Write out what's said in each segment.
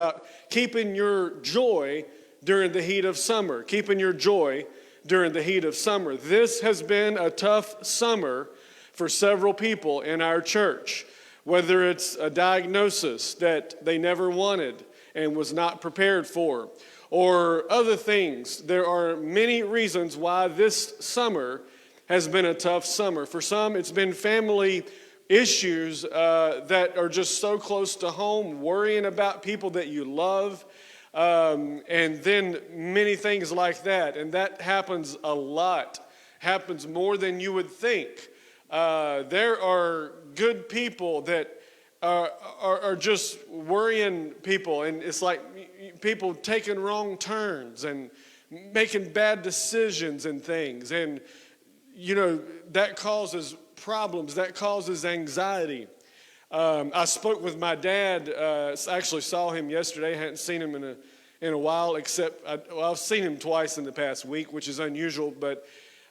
about keeping your joy during the heat of summer, keeping your joy during the heat of summer. This has been a tough summer for several people in our church, whether it's a diagnosis that they never wanted and was not prepared for, or other things. There are many reasons why this summer has been a tough summer. For some, it's been family issues that are just so close to home, worrying about people that you love, and then many things like that. And that happens a lot, happens more than you would think. There are good people that are just worrying people, and it's like people taking wrong turns and making bad decisions and things. And, you know, that causes problems, that causes anxiety. I spoke with my dad, actually saw him yesterday. I hadn't seen him in a while, except I've seen him twice in the past week, which is unusual, but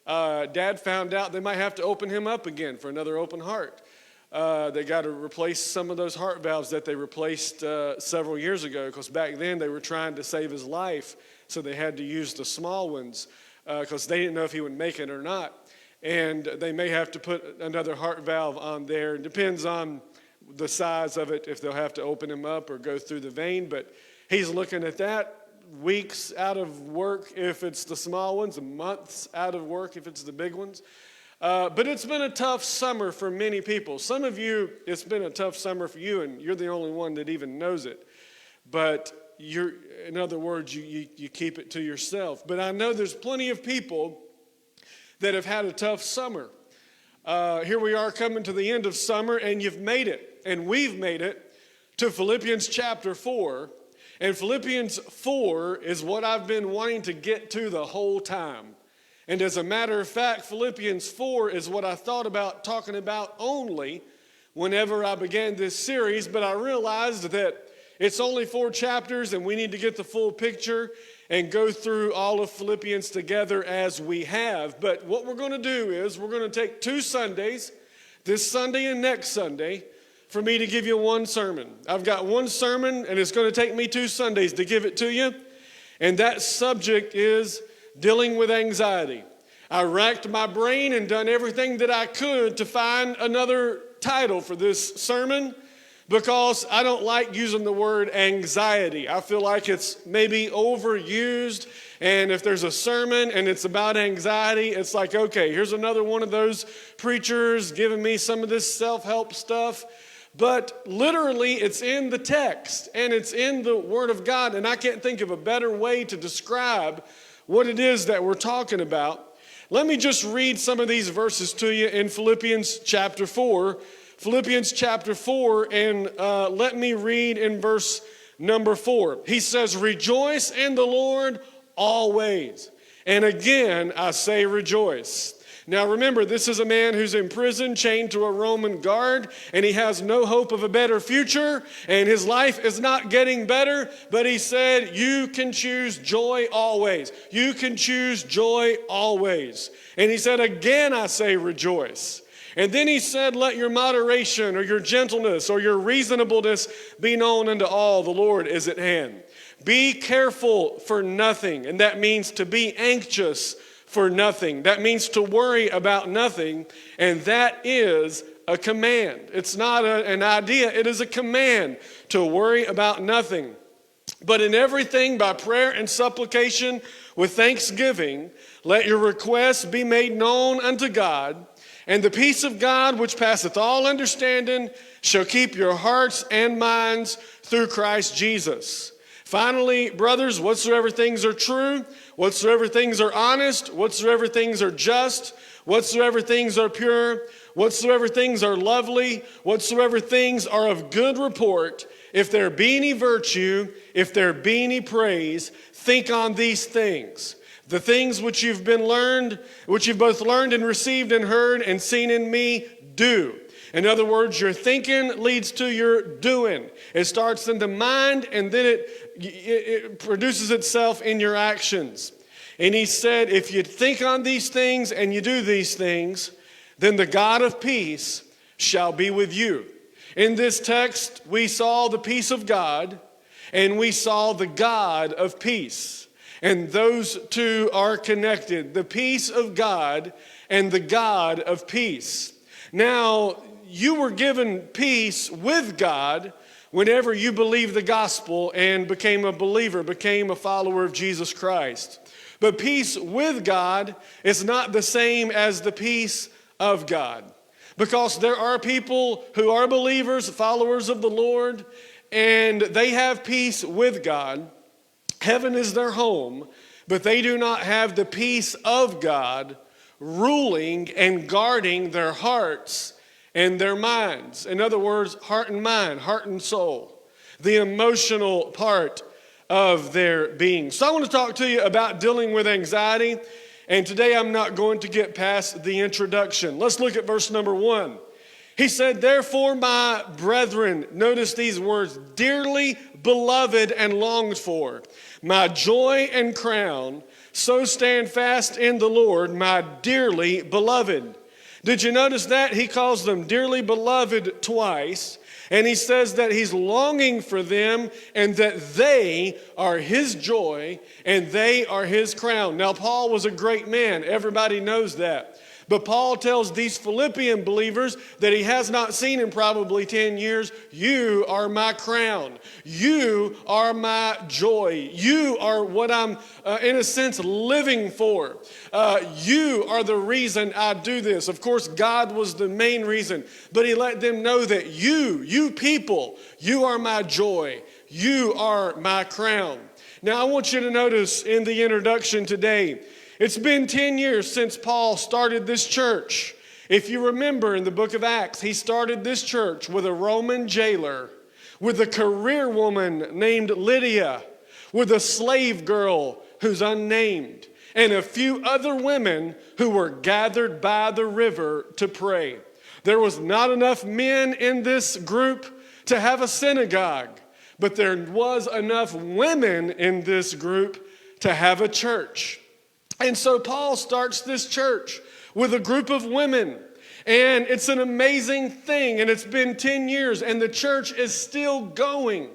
Dad found out they might have to open him up again for another open heart. They got to replace some of those heart valves that they replaced several years ago, because back then they were trying to save his life, so they had to use the small ones because they didn't know if he would make it or not. And they may have to put another heart valve on there. It depends on the size of it, if they'll have to open him up or go through the vein. But he's looking at that, weeks out of work if it's the small ones, months out of work if it's the big ones. But it's been a tough summer for many people. Some of you, it's been a tough summer for you, and you're the only one that even knows it. But in other words, you keep it to yourself. But I know there's plenty of people that have had a tough summer. Here we are coming to the end of summer, and you've made it, and we've made it to Philippians chapter 4. And Philippians 4 is what I've been wanting to get to the whole time. And as a matter of fact, Philippians 4 is what I thought about talking about only whenever I began this series, but I realized that it's only 4 chapters, and we need to get the full picture and go through all of Philippians together as we have. But what we're going to do is we're going to take 2 Sundays, this Sunday and next Sunday, for me to give you one sermon. I've got one sermon, and it's going to take me 2 Sundays to give it to you. And that subject is dealing with anxiety. I racked my brain and done everything that I could to find another title for this sermon, because I don't like using the word anxiety. I feel like it's maybe overused, and if there's a sermon and it's about anxiety, it's like, okay, here's another one of those preachers giving me some of this self-help stuff. But literally, it's in the text, and it's in the Word of God, and I can't think of a better way to describe what it is that we're talking about. Let me just read some of these verses to you in Philippians chapter 4. Philippians chapter 4, and let me read in verse number 4. He says, "Rejoice in the Lord always. And again, I say rejoice." Now remember, this is a man who's in prison, chained to a Roman guard, and he has no hope of a better future, and his life is not getting better, but he said, you can choose joy always. You can choose joy always. And he said, again, I say rejoice. And then he said, let your moderation or your gentleness or your reasonableness be known unto all. The Lord is at hand. Be careful for nothing. And that means to be anxious for nothing. That means to worry about nothing. And that is a command. It's not an idea. It is a command to worry about nothing. But in everything, by prayer and supplication with thanksgiving, let your requests be made known unto God. And the peace of God, which passeth all understanding, shall keep your hearts and minds through Christ Jesus. Finally, brothers, whatsoever things are true, whatsoever things are honest, whatsoever things are just, whatsoever things are pure, whatsoever things are lovely, whatsoever things are of good report, if there be any virtue, if there be any praise, think on these things. The things which you've both learned and received and heard and seen in me, do. In other words, your thinking leads to your doing. It starts in the mind, and then it produces itself in your actions. And he said, if you think on these things and you do these things, then the God of peace shall be with you. In this text, we saw the peace of God. and we saw the God of peace. And those two are connected, the peace of God and the God of peace. Now, you were given peace with God whenever you believed the gospel and became a believer, became a follower of Jesus Christ. But peace with God is not the same as the peace of God. Because there are people who are believers, followers of the Lord, and they have peace with God. Heaven is their home, but they do not have the peace of God ruling and guarding their hearts and their minds. In other words, heart and mind, heart and soul, the emotional part of their being. So I want to talk to you about dealing with anxiety. And today I'm not going to get past the introduction. Let's look at verse number 1. He said, therefore, my brethren, notice these words, dearly beloved and longed for, my joy and crown, so stand fast in the Lord, my dearly beloved. Did you notice that? He calls them dearly beloved twice. And he says that he's longing for them and that they are his joy and they are his crown. Now, Paul was a great man. Everybody knows that. But Paul tells these Philippian believers that he has not seen in probably 10 years, you are my crown. You are my joy. You are what I'm, in a sense, living for. You are the reason I do this. Of course, God was the main reason. But he let them know that you people, you are my joy. You are my crown. Now, I want you to notice in the introduction today, it's been 10 years since Paul started this church. If you remember in the book of Acts, he started this church with a Roman jailer, with a career woman named Lydia, with a slave girl who's unnamed, and a few other women who were gathered by the river to pray. There was not enough men in this group to have a synagogue, but there was enough women in this group to have a church. And so Paul starts this church with a group of women. And it's an amazing thing. And it's been 10 years and the church is still going.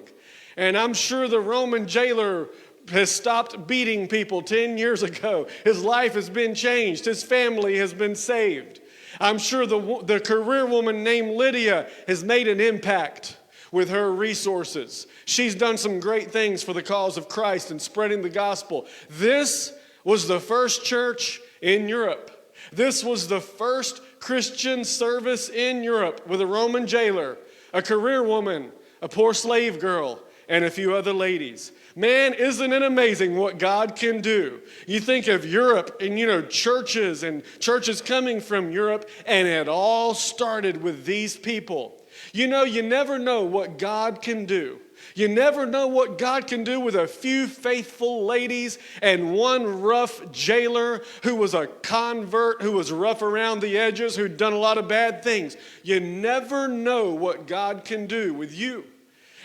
And I'm sure the Roman jailer has stopped beating people 10 years ago. His life has been changed. His family has been saved. I'm sure the career woman named Lydia has made an impact with her resources. She's done some great things for the cause of Christ and spreading the gospel. This was the first church in Europe. This was the first Christian service in Europe with a Roman jailer, a career woman, a poor slave girl, and a few other ladies. Man, isn't it amazing what God can do? You think of Europe and, churches and churches coming from Europe, and it all started with these people. You never know what God can do. You never know what God can do with a few faithful ladies and one rough jailer who was a convert, who was rough around the edges, who'd done a lot of bad things. You never know what God can do with you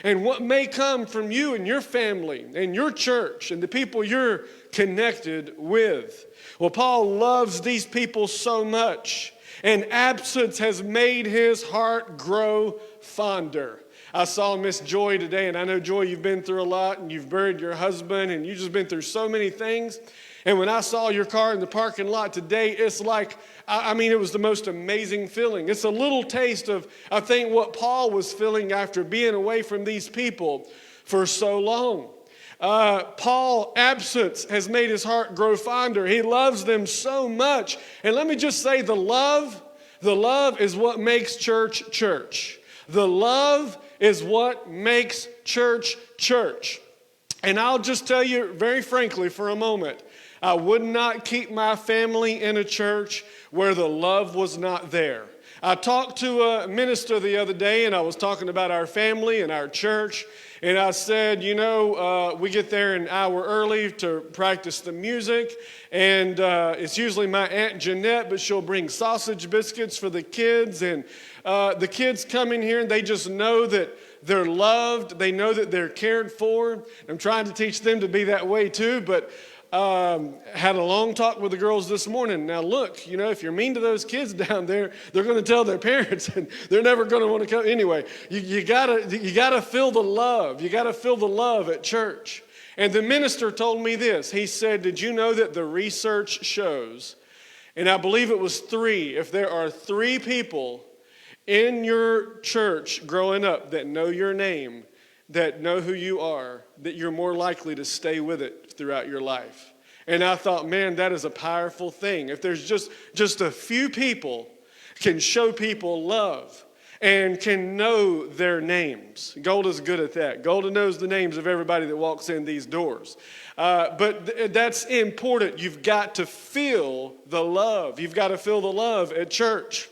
and what may come from you and your family and your church and the people you're connected with. Well, Paul loves these people so much, and absence has made his heart grow fonder. I saw Miss Joy today, and I know, Joy, you've been through a lot, and you've buried your husband, and you've just been through so many things. And when I saw your car in the parking lot today, it's like, it was the most amazing feeling. It's a little taste of, I think, what Paul was feeling after being away from these people for so long. Paul's absence has made his heart grow fonder. He loves them so much. And let me just say, the love is what makes church church. The love is what makes church church. And I'll just tell you very frankly for a moment, I would not keep my family in a church where the love was not there. I talked to a minister the other day, and I was talking about our family and our church. And I said, we get there an hour early to practice the music. And it's usually my Aunt Jeanette, but she'll bring sausage biscuits for the kids. And the kids come in here and they just know that they're loved. They know that they're cared for. I'm trying to teach them to be that way too. But Had a long talk with the girls this morning. Now look, if you're mean to those kids down there, they're going to tell their parents, and they're never going to want to come. Anyway, you gotta feel the love. You gotta feel the love at church. And the minister told me this. He said, "Did you know that the research shows?" And I believe it was 3. If there are 3 people in your church growing up that know your name, that know who you are, that you're more likely to stay with it throughout your life. And I thought, man, that is a powerful thing. If there's just a few people can show people love and can know their names. Golda's good at that. Golda knows the names of everybody that walks in these doors. But that's important. You've got to feel the love. You've got to feel the love at church.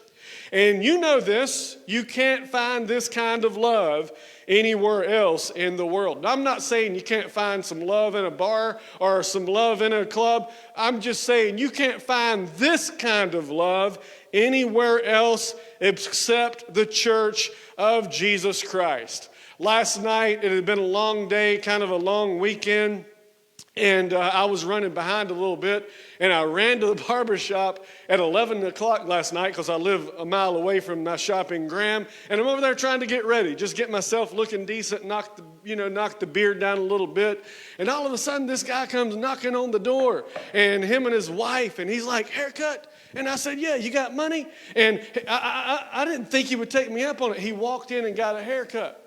And you know this. You can't find this kind of love anywhere else in the world. Now, I'm not saying you can't find some love in a bar or some love in a club. I'm just saying you can't find this kind of love anywhere else except the church of Jesus Christ. Last night, it had been a long day, kind of a long weekend. And I was running behind a little bit, and I ran to the barber shop at 11 o'clock last night because I live a mile away from my shop in Graham. And I'm over there trying to get ready, just get myself looking decent, knock the beard down a little bit. And all of a sudden, this guy comes knocking on the door, and him and his wife, and he's like, "Haircut?" And I said, "Yeah, you got money?" And I didn't think he would take me up on it. He walked in and got a haircut.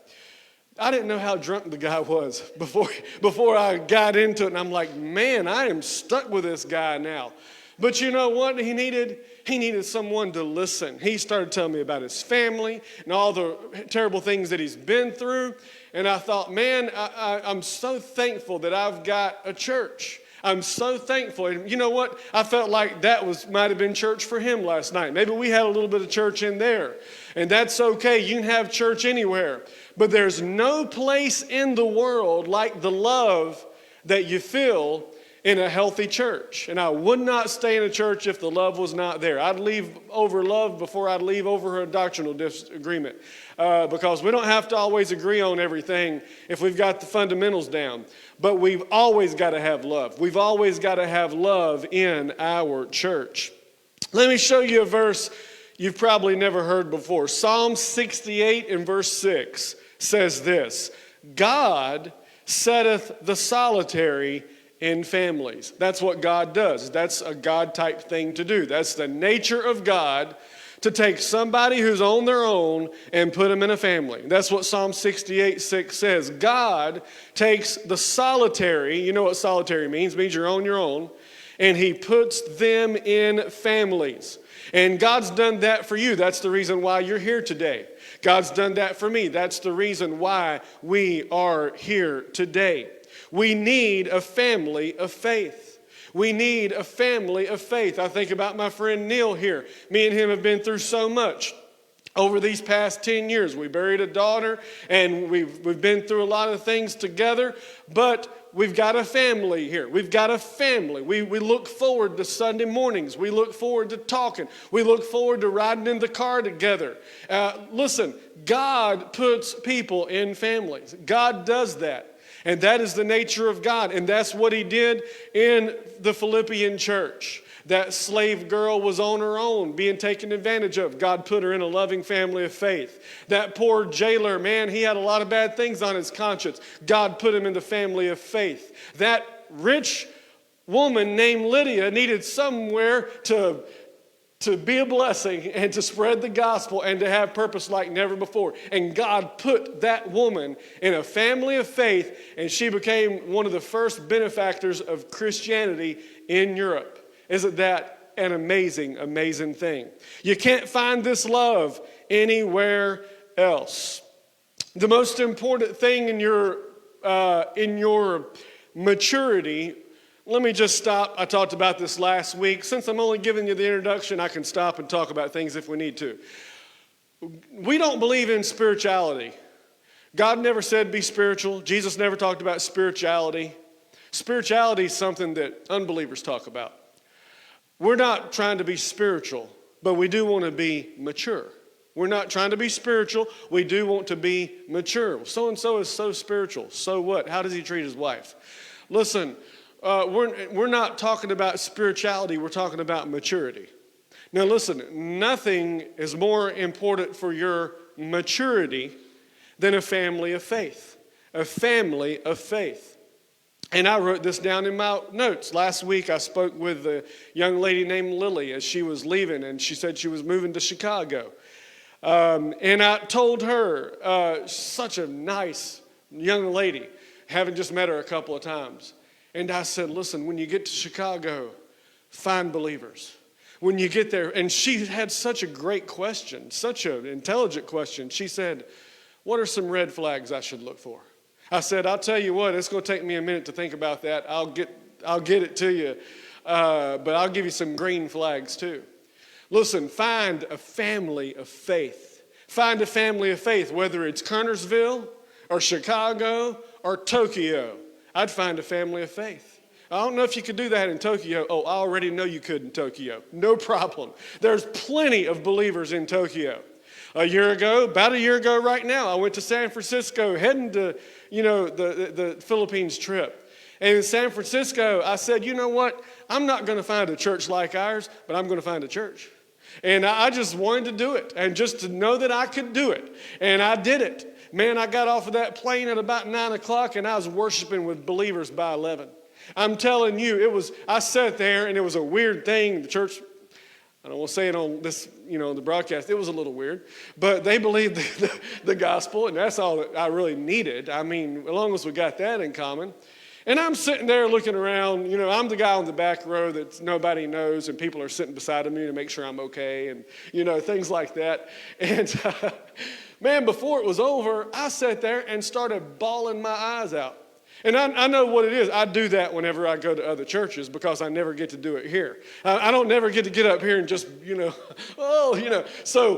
I didn't know how drunk the guy was before I got into it. And I'm like, man, I am stuck with this guy now. But you know what he needed? He needed someone to listen. He started telling me about his family and all the terrible things that he's been through. And I thought, man, I'm so thankful that I've got a church. I'm so thankful. And you know what? I felt like that might have been church for him last night. Maybe we had a little bit of church in there. And that's okay. You can have church anywhere. But there's no place in the world like the love that you feel in a healthy church. And I would not stay in a church if the love was not there. I'd leave over love before I'd leave over a doctrinal disagreement. Because we don't have to always agree on everything if we've got the fundamentals down. But we've always got to have love. We've always got to have love in our church. Let me show you a verse you've probably never heard before. Psalm 68 and verse 6 says this: "God setteth the solitary in families." That's what God does. That's a God-type thing to do. That's the nature of God, to take somebody who's on their own and put them in a family. That's what Psalm 68:6 says. God takes the solitary, you know what solitary means? It means you're on your own, and he puts them in families. And God's done that for you. That's the reason why you're here today. God's done that for me. That's the reason why we are here today. We need a family of faith. We need a family of faith. I think about my friend Neil here. Me and him have been through so much over these past 10 years. We buried a daughter, and we've been through a lot of things together, but we've got a family here. We've got a family. We look forward to Sunday mornings. We look forward to talking. We look forward to riding in the car together. Listen, God puts people in families. God does that. And that is the nature of God. And that's what he did in the Philippian church. That slave girl was on her own, being taken advantage of. God put her in a loving family of faith. That poor jailer, man, he had a lot of bad things on his conscience. God put him in the family of faith. That rich woman named Lydia needed somewhere to be a blessing and to spread the gospel and to have purpose like never before. And God put that woman in a family of faith, and she became one of the first benefactors of Christianity in Europe. Isn't that an amazing, amazing thing? You can't find this love anywhere else. The most important thing in your maturity, let me just stop. I talked about this last week. Since I'm only giving you the introduction, I can stop and talk about things if we need to. We don't believe in spirituality. God never said be spiritual. Jesus never talked about spirituality. Spirituality is something that unbelievers talk about. We're not trying to be spiritual, but we do want to be mature. We're not trying to be spiritual. We do want to be mature. So-and-so is so spiritual. So what? How does he treat his wife? Listen, we're not talking about spirituality, we're talking about maturity. Now listen, nothing is more important for your maturity than a family of faith. A family of faith. And I wrote this down in my notes. Last week I spoke with a young lady named Lily as she was leaving, and she said she was moving to Chicago. And I told her, such a nice young lady, having just met her a couple of times. And I said, listen, when you get to Chicago, find believers. When you get there, and she had such a great question, such an intelligent question. She said, what are some red flags I should look for? I said, I'll tell you what, it's going to take me a minute to think about that. I'll get it to you, but I'll give you some green flags too. Listen, find a family of faith. Find a family of faith, whether it's Kernersville or Chicago or Tokyo. I'd find a family of faith. I don't know if you could do that in Tokyo. Oh, I already know you could in Tokyo. No problem. There's plenty of believers in Tokyo. About a year ago right now, I went to San Francisco heading to, the Philippines trip. And in San Francisco, I said, you know what? I'm not going to find a church like ours, but I'm going to find a church. And I just wanted to do it, and just to know that I could do it. And I did it. Man, I got off of that plane at about 9 o'clock, and I was worshiping with believers by 11. I'm telling you, I sat there, and it was a weird thing. The church, I don't want to say it on this, the broadcast. It was a little weird, but they believed the gospel, and that's all that I really needed. I mean, as long as we got that in common. And I'm sitting there looking around. I'm the guy on the back row that nobody knows, and people are sitting beside me to make sure I'm okay, and things like that. And man, before it was over, I sat there and started bawling my eyes out. And I know what it is. I do that whenever I go to other churches because I never get to do it here. I don't never get to get up here and just, So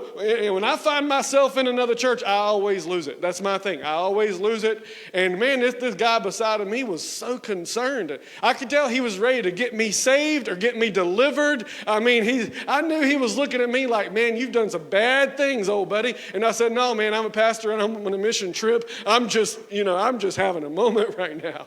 when I find myself in another church, I always lose it. That's my thing. I always lose it. And man, this guy beside of me was so concerned. I could tell he was ready to get me saved or get me delivered. I mean, I knew he was looking at me like, man, you've done some bad things, old buddy. And I said, no, man, I'm a pastor and I'm on a mission trip. I'm just having a moment right now.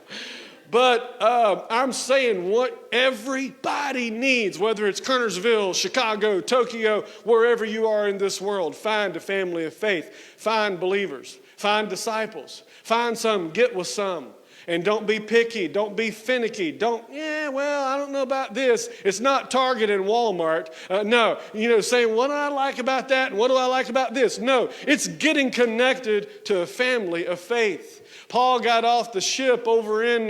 But I'm saying what everybody needs, whether it's Kernersville, Chicago, Tokyo, wherever you are in this world, find a family of faith, find believers, find disciples, find some, get with some. And don't be picky, don't be finicky, I don't know about this. It's not Target and Walmart. No, saying what do I like about that and what do I like about this? No, it's getting connected to a family of faith. Paul got off the ship over in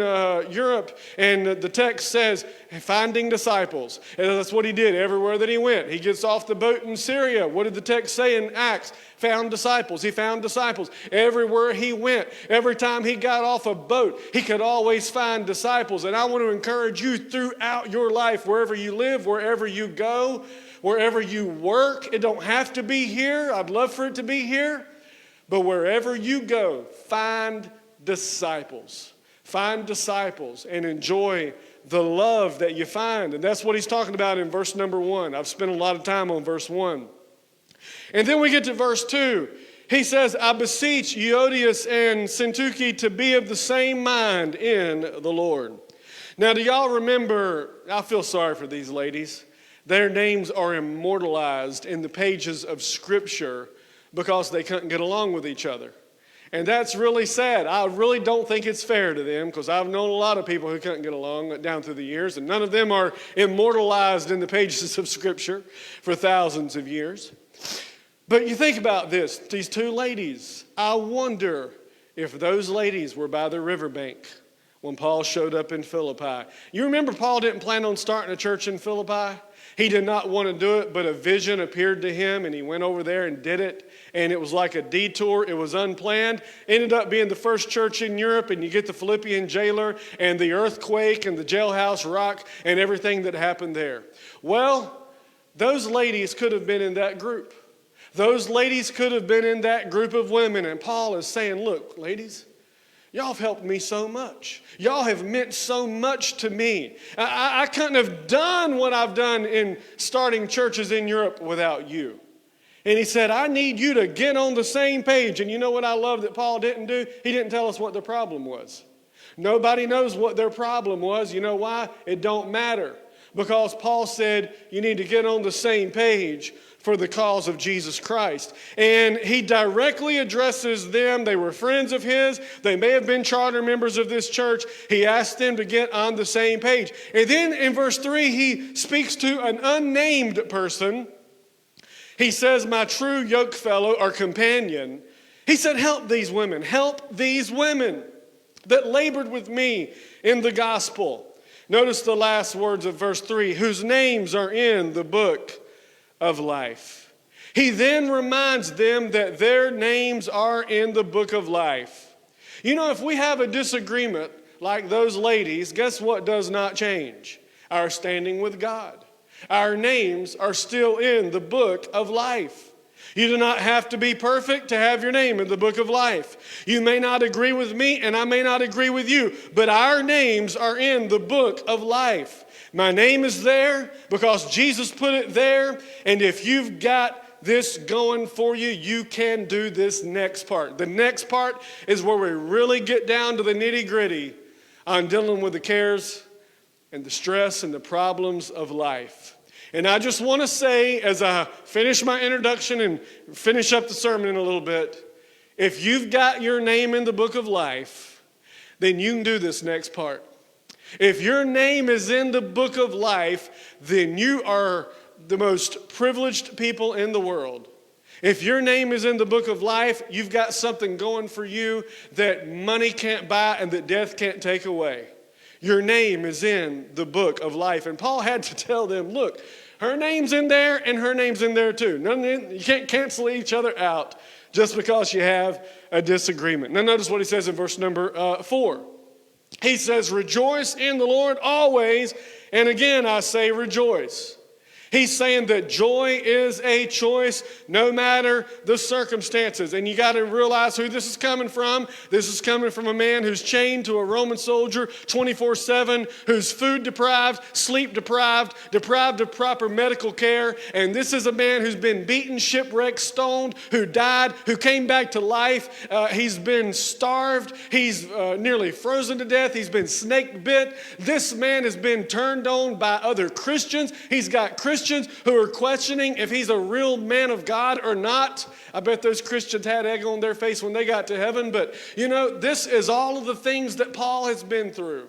Europe, and the text says, finding disciples. And that's what he did everywhere that he went. He gets off the boat in Syria. What did the text say in Acts? Found disciples. He found disciples everywhere he went. Every time he got off a boat, he could always find disciples. And I want to encourage you throughout your life, wherever you live, wherever you go, wherever you work. It don't have to be here. I'd love for it to be here. But wherever you go, find disciples. Find disciples and enjoy the love that you find. And that's what he's talking about in verse number 1. I've spent a lot of time on verse 1. And then we get to verse 2. He says, I beseech Euodias and Syntyche to be of the same mind in the Lord. Now, do y'all remember, I feel sorry for these ladies. Their names are immortalized in the pages of Scripture because they couldn't get along with each other. And that's really sad. I really don't think it's fair to them because I've known a lot of people who couldn't get along down through the years, and none of them are immortalized in the pages of Scripture for thousands of years. But you think about this, these two ladies. I wonder if those ladies were by the riverbank when Paul showed up in Philippi. You remember Paul didn't plan on starting a church in Philippi? He did not want to do it, but a vision appeared to him, and he went over there and did it. And it was like a detour. It was unplanned. Ended up being the first church in Europe, and you get the Philippian jailer and the earthquake and the jailhouse rock and everything that happened there. Well, those ladies could have been in that group. Those ladies could have been in that group of women. And Paul is saying, look, ladies, y'all have helped me so much. Y'all have meant so much to me. I couldn't have done what I've done in starting churches in Europe without you. And he said, I need you to get on the same page. And you know what I love that Paul didn't do? He didn't tell us what the problem was. Nobody knows what their problem was. You know why? It don't matter. Because Paul said you need to get on the same page for the cause of Jesus Christ. And he directly addresses them. They were friends of his. They may have been charter members of this church. He asked them to get on the same page. And then in verse 3, he speaks to an unnamed person. He says, my true yoke fellow or companion. He said, help these women that labored with me in the gospel. Notice the last words of verse 3, whose names are in the book of life. He then reminds them that their names are in the book of life. You know, if we have a disagreement like those ladies, guess what does not change? Our standing with God. Our names are still in the book of life. You do not have to be perfect to have your name in the book of life. You may not agree with me and I may not agree with you, but our names are in the book of life. My name is there because Jesus put it there. And if you've got this going for you, you can do this next part. The next part is where we really get down to the nitty-gritty on dealing with the cares and the stress and the problems of life. And I just want to say, as I finish my introduction and finish up the sermon in a little bit, if you've got your name in the book of life, then you can do this next part. If your name is in the book of life, then you are the most privileged people in the world. If your name is in the book of life, you've got something going for you that money can't buy and that death can't take away. Your name is in the book of life. And Paul had to tell them, look, her name's in there and her name's in there too. You can't cancel each other out just because you have a disagreement. Now notice what he says in verse number 4. He says, rejoice in the Lord always. And again, I say rejoice. He's saying that joy is a choice no matter the circumstances. And you got to realize who this is coming from. This is coming from a man who's chained to a Roman soldier 24/7, who's food deprived, sleep deprived, deprived of proper medical care. And this is a man who's been beaten, shipwrecked, stoned, who died, who came back to life. He's been starved. He's nearly frozen to death. He's been snake bit. This man has been turned on by other Christians. He's got Christians who are questioning if he's a real man of God or not. I bet those Christians had egg on their face when they got to heaven. But, you know, this is all of the things that Paul has been through.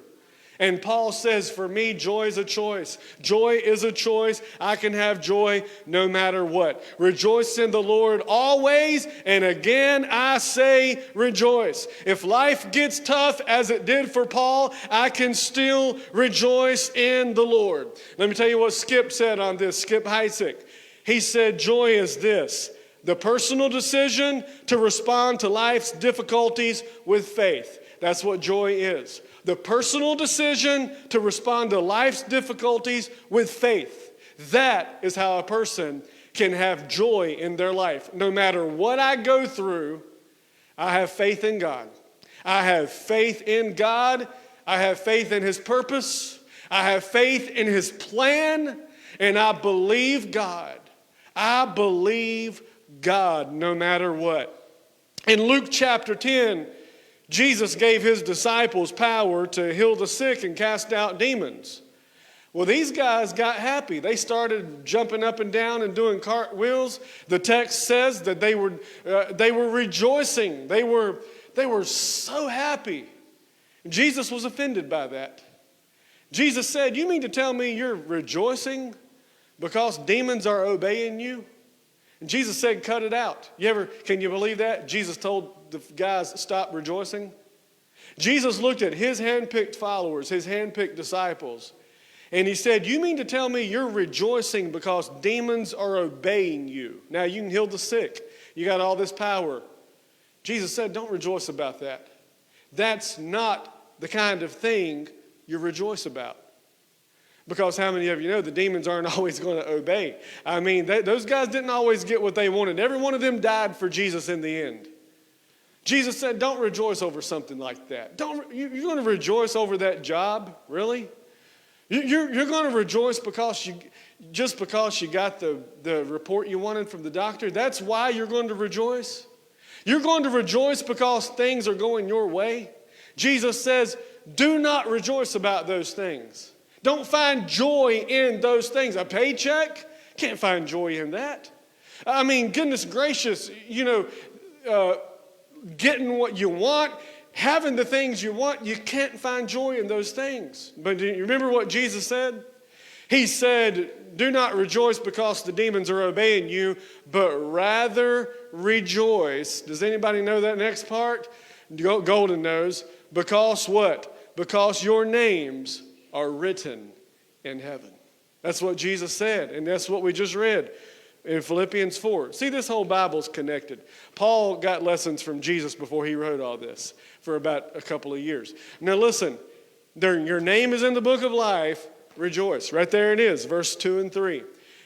And Paul says, for me, joy is a choice. Joy is a choice. I can have joy no matter what. Rejoice in the Lord always. And again, I say rejoice. If life gets tough as it did for Paul, I can still rejoice in the Lord. Let me tell you what Skip said on this, Skip Heitzig. He said, joy is this, the personal decision to respond to life's difficulties with faith. That's what joy is. The personal decision to respond to life's difficulties with faith. That is how a person can have joy in their life. No matter what I go through, I have faith in God. I have faith in God. I have faith in His purpose. I have faith in His plan. And I believe God. I believe God no matter what. In Luke chapter 10, Jesus gave His disciples power to heal the sick and cast out demons. Well, these guys got happy. They started jumping up and down and doing cartwheels. The text says that they were rejoicing. They were so happy. Jesus was offended by that. Jesus said, you mean to tell me you're rejoicing because demons are obeying you? And Jesus said, cut it out. Can you believe that? Jesus told the guys, stop rejoicing. Jesus looked at His handpicked followers, His handpicked disciples, and He said, you mean to tell me you're rejoicing because demons are obeying you? Now you can heal the sick. You got all this power. Jesus said, don't rejoice about that. That's not the kind of thing you rejoice about. Because how many of you know the demons aren't always going to obey? I mean, those guys didn't always get what they wanted. Every one of them died for Jesus in the end. Jesus said, don't rejoice over something like that. You're going to rejoice over that job? Really? You're going to rejoice because you got the report you wanted from the doctor? That's why you're going to rejoice? You're going to rejoice because things are going your way? Jesus says, do not rejoice about those things. Don't find joy in those things. A paycheck? Can't find joy in that. I mean, goodness gracious, getting what you want, having the things you want, you can't find joy in those things. But do you remember what Jesus said? He said, do not rejoice because the demons are obeying you, but rather rejoice. Does anybody know that next part? Golden knows. Because what? Because your names are written in heaven. That's what Jesus said, and that's what we just read in Philippians 4. See, this whole Bible's connected. Paul got lessons from Jesus before he wrote all this for about a couple of years. Now listen, your name is in the book of life. Rejoice. Right there it is, verse 2 and 3.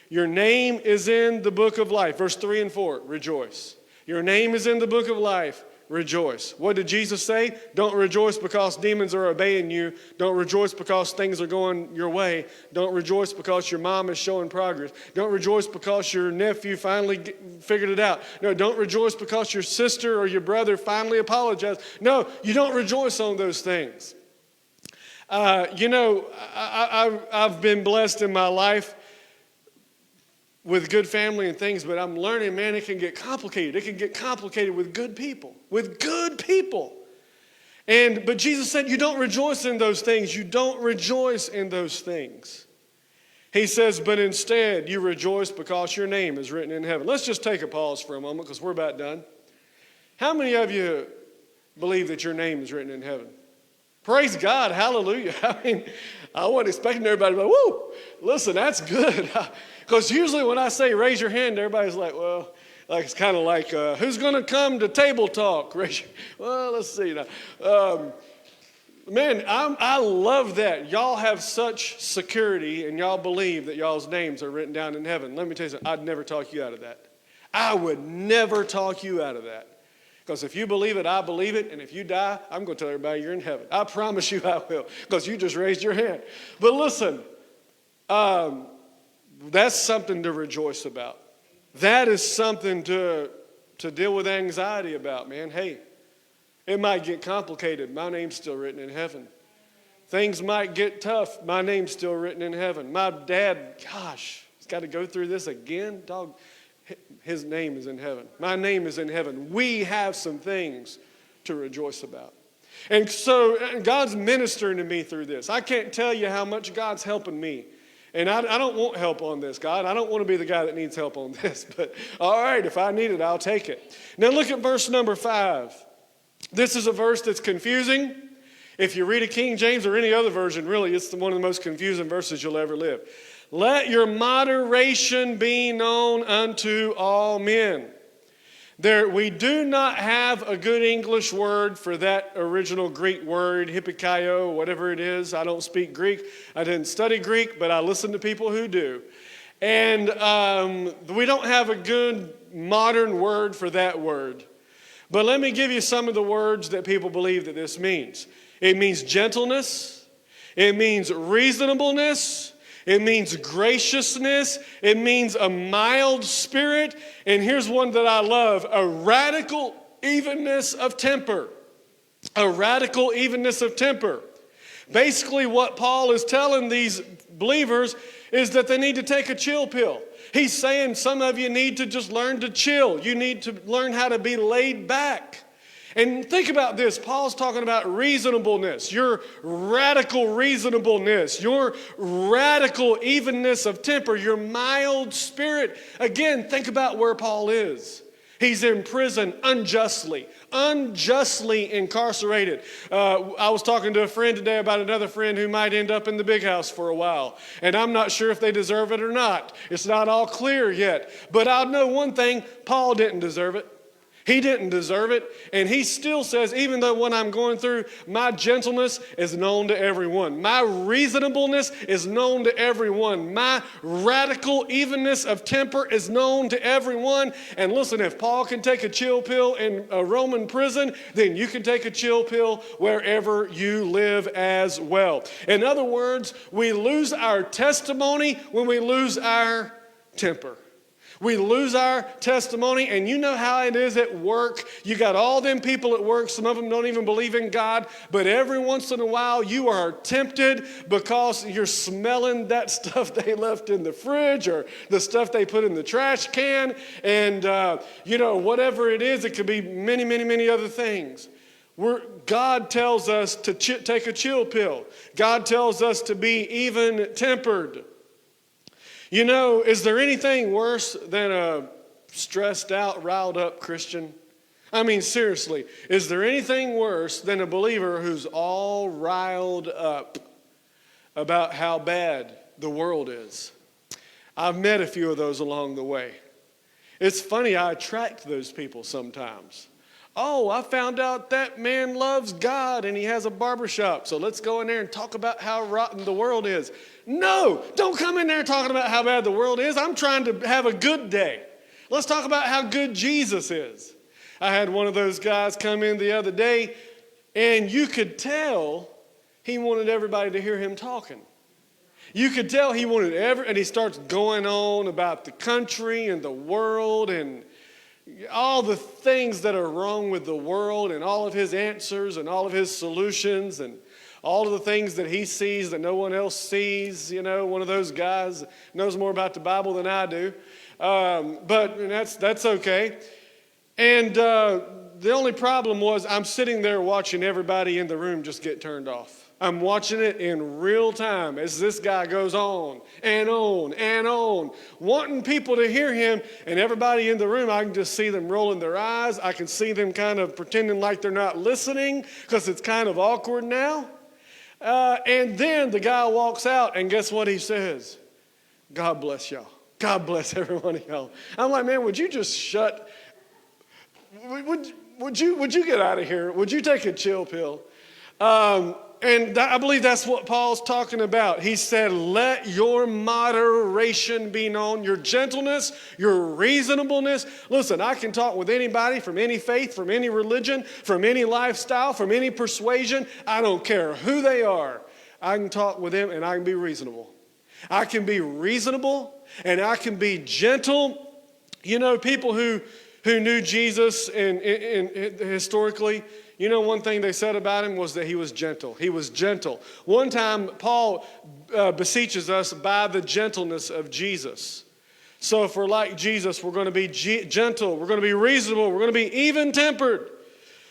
Your name is in the book of life. Verse 3 and 4, rejoice. Your name is in the book of life. Rejoice. What did Jesus say? Don't rejoice because demons are obeying you. Don't rejoice because things are going your way. Don't rejoice because your mom is showing progress. Don't rejoice because your nephew finally figured it out. No, don't rejoice because your sister or your brother finally apologized. No, you don't rejoice on those things. I've been blessed in my life with good family and things, but I'm learning, man, it can get complicated. It can get complicated with good people. With good people. But Jesus said, you don't rejoice in those things. You don't rejoice in those things. He says, but instead you rejoice because your name is written in heaven. Let's just take a pause for a moment because we're about done. How many of you believe that your name is written in heaven? Praise God, hallelujah. I mean, I wasn't expecting everybody to be like, woo, listen, that's good. Because usually when I say raise your hand, everybody's like, well, like it's kind of like, who's going to come to table talk? Well, let's see now. Man, I love that. Y'all have such security and y'all believe that y'all's names are written down in heaven. Let me tell you something, I'd never talk you out of that. I would never talk you out of that. Because if you believe it, I believe it. And if you die, I'm going to tell everybody you're in heaven. I promise you I will. Because you just raised your hand. But listen, that's something to rejoice about. That is something to deal with anxiety about, man. Hey, it might get complicated. My name's still written in heaven. Things might get tough. My name's still written in heaven. My dad, gosh, he's got to go through this again. Dog, his name is in heaven. My name is in heaven. We have some things to rejoice about. And so God's ministering to me through this. I can't tell you how much God's helping me. And I don't want help on this, God. I don't want to be the guy that needs help on this. But all right, if I need it, I'll take it. Now look at verse number 5. This is a verse that's confusing. If you read a King James or any other version, really, it's one of the most confusing verses you'll ever live. Let your moderation be known unto all men. We do not have a good English word for that original Greek word, hypikaio, whatever it is. I don't speak Greek. I didn't study Greek, but I listen to people who do. And we don't have a good modern word for that word. But let me give you some of the words that people believe that this means. It means gentleness. It means reasonableness. It means graciousness. It means a mild spirit. And here's one that I love, a radical evenness of temper. A radical evenness of temper. Basically what Paul is telling these believers is that they need to take a chill pill. He's saying some of you need to just learn to chill. You need to learn how to be laid back. And think about this. Paul's talking about reasonableness, your radical reasonableness, your radical evenness of temper, your mild spirit. Again, think about where Paul is. He's in prison unjustly incarcerated. I was talking to a friend today about another friend who might end up in the big house for a while. And I'm not sure if they deserve it or not. It's not all clear yet. But I'll know one thing, Paul didn't deserve it. He didn't deserve it. And he still says, even though what I'm going through, my gentleness is known to everyone. My reasonableness is known to everyone. My radical evenness of temper is known to everyone. And listen, if Paul can take a chill pill in a Roman prison, then you can take a chill pill wherever you live as well. In other words, we lose our testimony when we lose our temper. We lose our testimony, and you know how it is at work. You got all them people at work. Some of them don't even believe in God, but every once in a while you are tempted because you're smelling that stuff they left in the fridge or the stuff they put in the trash can, and whatever it is, it could be many, many, many other things. God tells us to take a chill pill. God tells us to be even-tempered. You know, is there anything worse than a stressed out, riled up Christian? I mean, seriously, is there anything worse than a believer who's all riled up about how bad the world is? I've met a few of those along the way. It's funny, I attract those people sometimes. Oh, I found out that man loves God and he has a barbershop, so let's go in there and talk about how rotten the world is. No, don't come in there talking about how bad the world is. I'm trying to have a good day. Let's talk about how good Jesus is. I had one of those guys come in the other day, and you could tell he wanted everybody to hear him talking. You could tell he wanted and he starts going on about the country and the world and all the things that are wrong with the world and all of his answers and all of his solutions and all of the things that he sees that no one else sees. You know, one of those guys knows more about the Bible than I do. But that's okay. And the only problem was I'm sitting there watching everybody in the room just get turned off. I'm watching it in real time as this guy goes on and on and on, wanting people to hear him. And everybody in the room, I can just see them rolling their eyes. I can see them kind of pretending like they're not listening because it's kind of awkward now. And then the guy walks out, and guess what he says? God bless y'all. God bless every one of y'all. I'm like, man, would you just shut? Would you get out of here? Would you take a chill pill? And I believe that's what Paul's talking about. He said, let your moderation be known, your gentleness, your reasonableness. Listen, I can talk with anybody from any faith, from any religion, from any lifestyle, from any persuasion. I don't care who they are. I can talk with them and I can be reasonable. I can be reasonable and I can be gentle. You know, people who knew Jesus and historically, you know, one thing they said about him was that he was gentle. He was gentle. One time, Paul beseeches us by the gentleness of Jesus. So if we're like Jesus, we're going to be gentle. We're going to be reasonable. We're going to be even-tempered.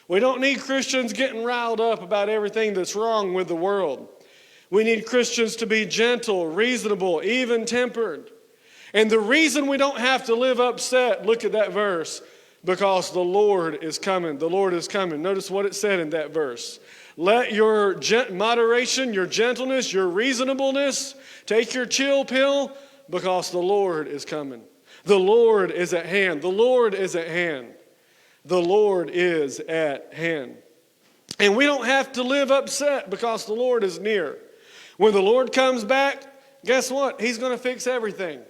We don't need Christians getting riled up about everything that's wrong with the world. We need Christians to be gentle, reasonable, even-tempered. And the reason we don't have to live upset, look at that verse, because the Lord is coming. The Lord is coming. Notice what it said in that verse. Let your moderation, your gentleness, your reasonableness, take your chill pill because the Lord is coming. The Lord is at hand. The Lord is at hand. The Lord is at hand. And we don't have to live upset because the Lord is near. When the Lord comes back, guess what? He's going to fix everything.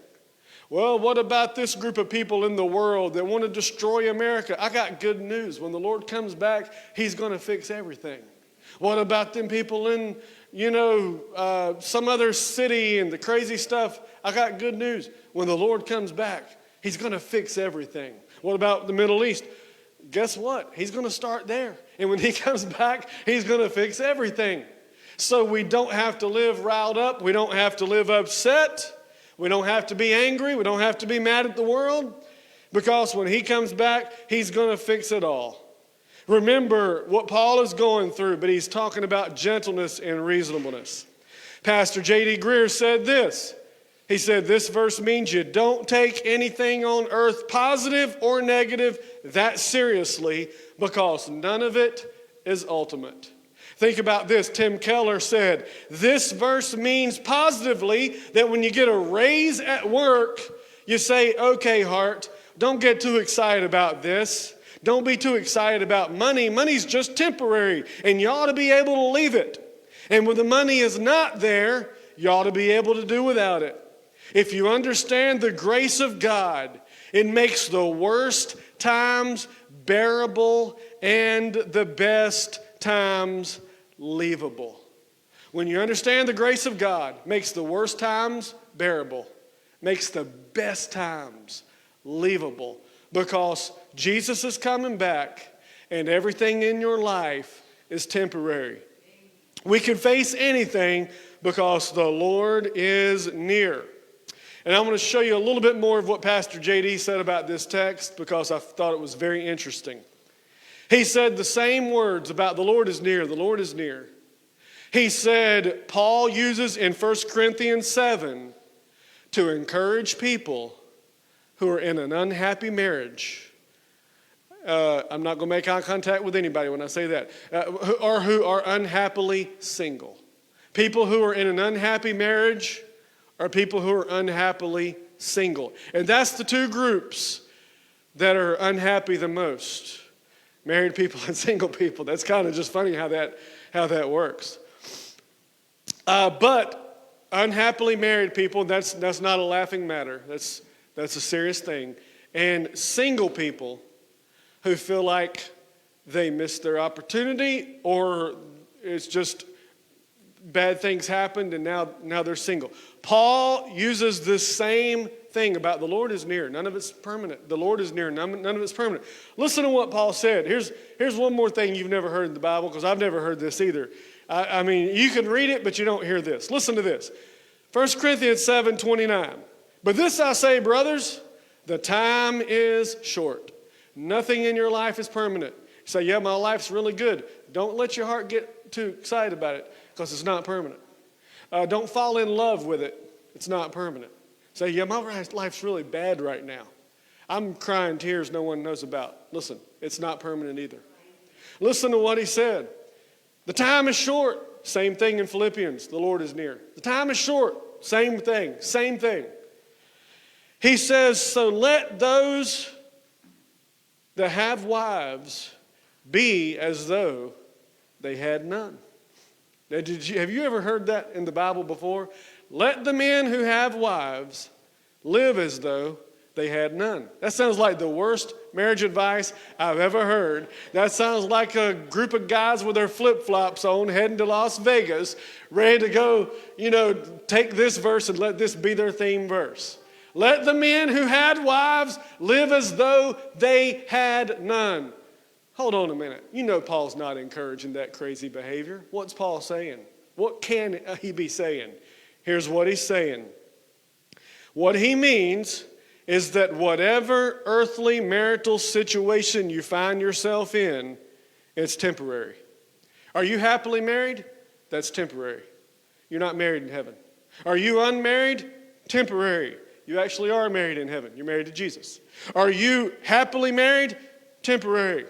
Well, what about this group of people in the world that want to destroy America? I got good news. When the Lord comes back, he's going to fix everything. What about them people in, some other city and the crazy stuff? I got good news. When the Lord comes back, he's going to fix everything. What about the Middle East? Guess what? He's going to start there. And when he comes back, he's going to fix everything. So we don't have to live riled up. We don't have to live upset. We don't have to be angry. We don't have to be mad at the world because when he comes back, he's going to fix it all. Remember what Paul is going through, but he's talking about gentleness and reasonableness. Pastor J.D. Greer said this. He said, this verse means you don't take anything on earth, positive or negative, that seriously because none of it is ultimate. Think about this. Tim Keller said, this verse means positively that when you get a raise at work, you say, okay, heart, don't get too excited about this. Don't be too excited about money. Money's just temporary, and you ought to be able to leave it. And when the money is not there, you ought to be able to do without it. If you understand the grace of God, it makes the worst times bearable and the best times leavable. When you understand the grace of God, makes the worst times bearable, makes the best times unbelievable, because Jesus is coming back and everything in your life is temporary. We can face anything because the Lord is near. And I'm going to show you a little bit more of what Pastor JD said about this text, because I thought it was very interesting. He said the same words about the Lord is near, the Lord is near. He said Paul uses in 1 Corinthians 7 to encourage people who are in an unhappy marriage. I'm not going to make eye contact with anybody when I say that. Or who are unhappily single. People who are in an unhappy marriage are people who are unhappily single. And that's the two groups that are unhappy the most. Married people and single people. That's kind of just funny how that works. But unhappily married people, that's not a laughing matter. That's a serious thing. And single people who feel like they missed their opportunity, or it's just bad things happened and now they're single. Paul uses the same thing about the Lord is near. None of it's permanent. The Lord is near. None of it's permanent. Listen to what Paul said. Here's one more thing you've never heard in the Bible, because I've never heard this either. I mean, you can read it, but you don't hear this. Listen to this. 1 Corinthians 7:29. But this I say, brothers, the time is short. Nothing in your life is permanent. You say, yeah, my life's really good. Don't let your heart get too excited about it, because it's not permanent. Don't fall in love with it. It's not permanent. Say, yeah, my life's really bad right now. I'm crying tears no one knows about. Listen, it's not permanent either. Listen to what he said. The time is short. Same thing in Philippians. The Lord is near. The time is short. Same thing. Same thing. He says, so let those that have wives be as though they had none. Now, have you ever heard that in the Bible before? Let the men who have wives live as though they had none. That sounds like the worst marriage advice I've ever heard. That sounds like a group of guys with their flip-flops on heading to Las Vegas, ready to go, take this verse and let this be their theme verse. Let the men who had wives live as though they had none. Hold on a minute. Paul's not encouraging that crazy behavior. What's Paul saying? What can he be saying? Here's what he's saying. What he means is that whatever earthly marital situation you find yourself in, it's temporary. Are you happily married? That's temporary. You're not married in heaven. Are you unmarried? Temporary. You actually are married in heaven. You're married to Jesus. Are you happily married? Temporary.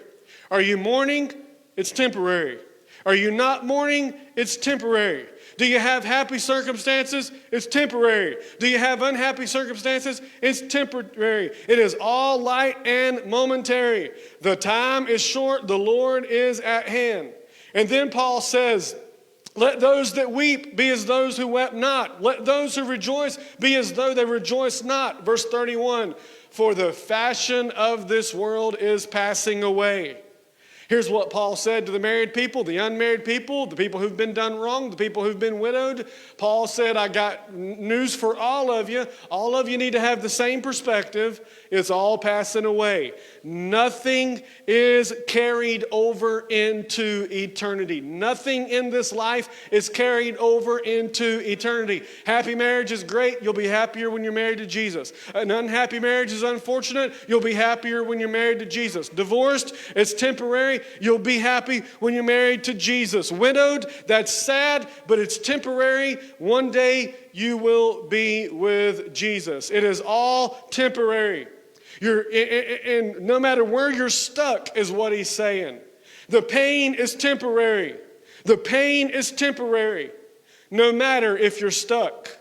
Are you mourning? It's temporary. Are you not mourning? It's temporary. Do you have happy circumstances? It's temporary. Do you have unhappy circumstances? It's temporary. It is all light and momentary. The time is short. The Lord is at hand. And then Paul says, let those that weep be as those who wept not. Let those who rejoice be as though they rejoice not. Verse 31, for the fashion of this world is passing away. Here's what Paul said to the married people, the unmarried people, the people who've been done wrong, the people who've been widowed. Paul said, I got news for all of you. All of you need to have the same perspective. It's all passing away. Nothing is carried over into eternity. Nothing in this life is carried over into eternity. Happy marriage is great. You'll be happier when you're married to Jesus. An unhappy marriage is unfortunate. You'll be happier when you're married to Jesus. Divorced, it's temporary. You'll be happy when you're married to Jesus. Widowed, that's sad, but it's temporary. One day you will be with Jesus. It is all temporary. And no matter where you're stuck is what he's saying. The pain is temporary. The pain is temporary. No matter if you're stuck.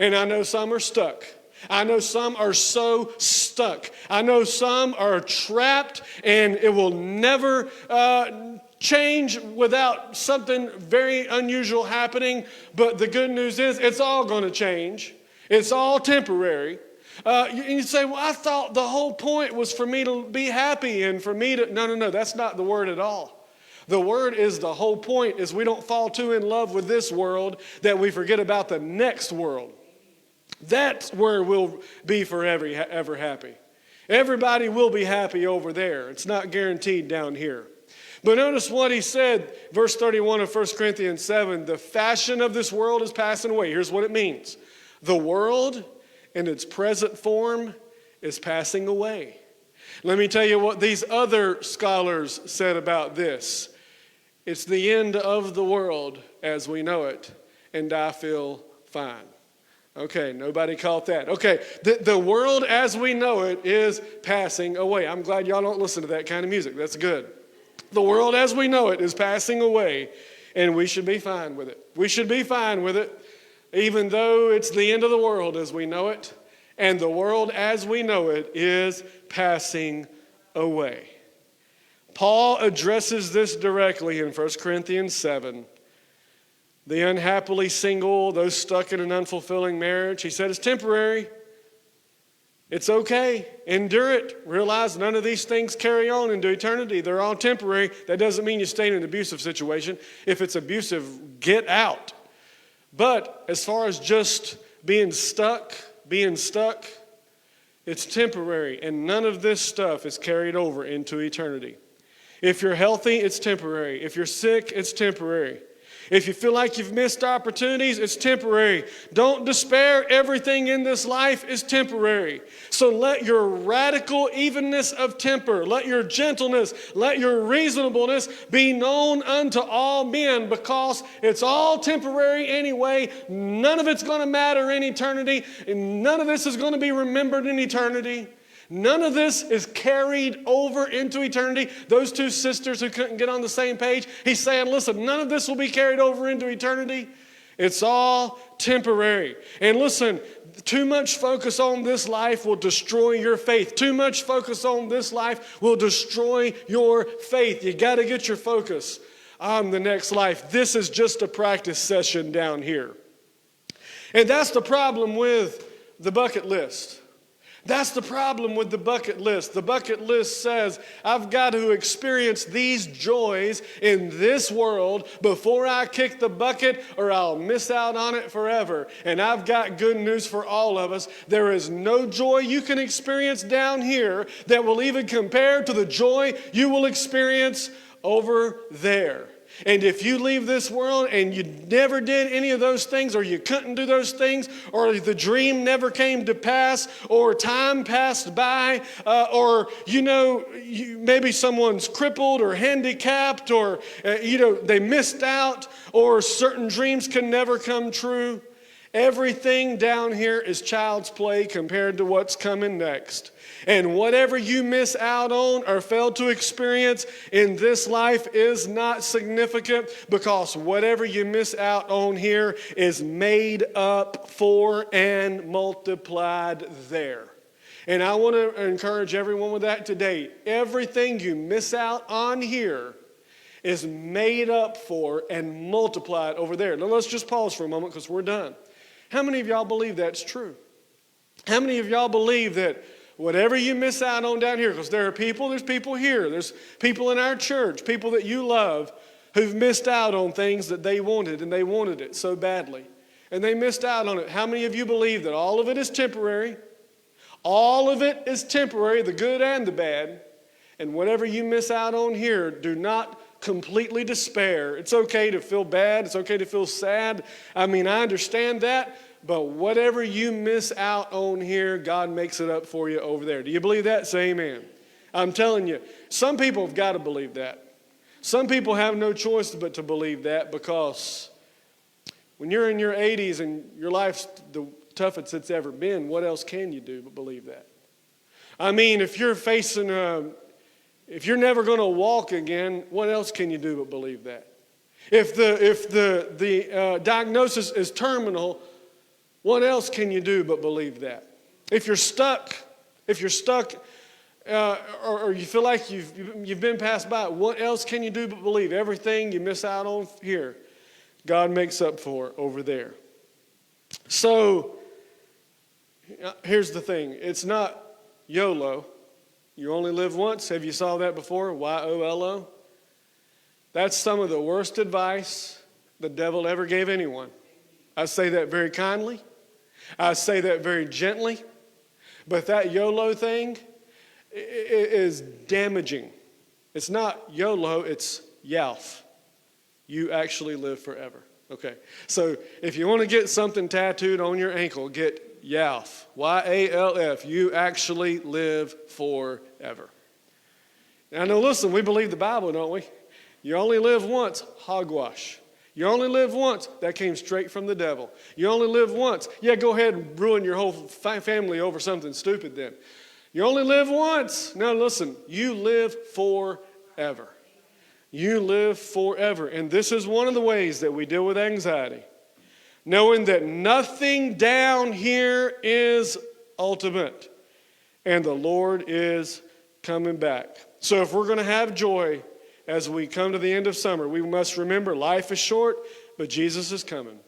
And I know some are stuck. I know some are so stuck. I know some are trapped and it will never change without something very unusual happening. But the good news is it's all going to change. It's all temporary. You say, well, I thought the whole point was for me to be happy and for me to... No, that's not the word at all. The word is the whole point is we don't fall too in love with this world that we forget about the next world. That's where we'll be forever ever happy. Everybody will be happy over there. It's not guaranteed down here. But notice what he said, verse 31 of 1 Corinthians 7, the fashion of this world is passing away. Here's what it means. The world in its present form is passing away. Let me tell you what these other scholars said about this. It's the end of the world as we know it, and I feel fine. Okay, nobody caught that. Okay, the world as we know it is passing away. I'm glad y'all don't listen to that kind of music. That's good. The world as we know it is passing away, and we should be fine with it. We should be fine with it, even though it's the end of the world as we know it, and the world as we know it is passing away. Paul addresses this directly in 1 Corinthians 7. The unhappily single, those stuck in an unfulfilling marriage, he said it's temporary. It's okay. Endure it. Realize none of these things carry on into eternity. They're all temporary. That doesn't mean you stay in an abusive situation. If it's abusive, get out. But as far as just being stuck, it's temporary. And none of this stuff is carried over into eternity. If you're healthy, it's temporary. If you're sick, it's temporary. If you feel like you've missed opportunities, it's temporary. Don't despair. Everything in this life is temporary. So let your radical evenness of temper, let your gentleness, let your reasonableness be known unto all men, because it's all temporary anyway. None of it's going to matter in eternity. And none of this is going to be remembered in eternity. None of this is carried over into eternity. Those two sisters who couldn't get on the same page, he's saying, listen, none of this will be carried over into eternity. It's all temporary. And listen, too much focus on this life will destroy your faith. Too much focus on this life will destroy your faith. You got to get your focus on the next life. This is just a practice session down here. And that's the problem with the bucket list. That's the problem with the bucket list. The bucket list says, I've got to experience these joys in this world before I kick the bucket, or I'll miss out on it forever. And I've got good news for all of us. There is no joy you can experience down here that will even compare to the joy you will experience over there. And if you leave this world and you never did any of those things, or you couldn't do those things, or the dream never came to pass, or time passed by, or maybe someone's crippled or handicapped, or they missed out, or certain dreams can never come true, everything down here is child's play compared to what's coming next. And whatever you miss out on or fail to experience in this life is not significant, because whatever you miss out on here is made up for and multiplied there. And I want to encourage everyone with that today. Everything you miss out on here is made up for and multiplied over there. Now let's just pause for a moment, because we're done. How many of y'all believe that's true? How many of y'all believe that whatever you miss out on down here, because there's people here, there's people in our church, people that you love, who've missed out on things that they wanted, and they wanted it so badly, and they missed out on it. How many of you believe that all of it is temporary? All of it is temporary, the good and the bad. And whatever you miss out on here, do not completely despair. It's okay to feel bad. It's okay to feel sad. I understand that. But whatever you miss out on here, God makes it up for you over there. Do you believe that? Say amen. I'm telling you, some people have got to believe that. Some people have no choice but to believe that, because when you're in your 80s and your life's the toughest it's ever been, what else can you do but believe that? If you're facing if you're never going to walk again, what else can you do but believe that? If the diagnosis is terminal, what else can you do but believe that? If you're stuck, or you feel like you've been passed by, what else can you do but believe? Everything you miss out on here, God makes up for over there. So here's the thing. It's not YOLO. You only live once. Have you saw that before? YOLO. That's some of the worst advice the devil ever gave anyone. I say that very kindly. I say that very gently. But that YOLO thing, is damaging. It's not YOLO, it's YALF. You actually live forever. Okay, so if you want to get something tattooed on your ankle, get YALF. YALF. You actually live forever. Now, listen, we believe the Bible, don't we? You only live once, hogwash. You only live once. That came straight from the devil. You only live once. Yeah, go ahead and ruin your whole family over something stupid then. You only live once. Now listen, you live forever. You live forever. And this is one of the ways that we deal with anxiety. Knowing that nothing down here is ultimate. And the Lord is coming back. So if we're going to have joy as we come to the end of summer, we must remember life is short, but Jesus is coming.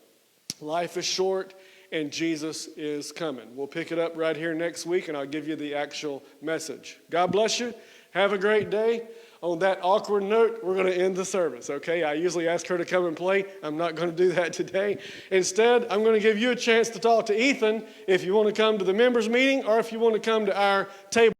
Life is short, and Jesus is coming. We'll pick it up right here next week, and I'll give you the actual message. God bless you. Have a great day. On that awkward note, we're going to end the service, okay? I usually ask her to come and play. I'm not going to do that today. Instead, I'm going to give you a chance to talk to Ethan if you want to come to the members' meeting or if you want to come to our table.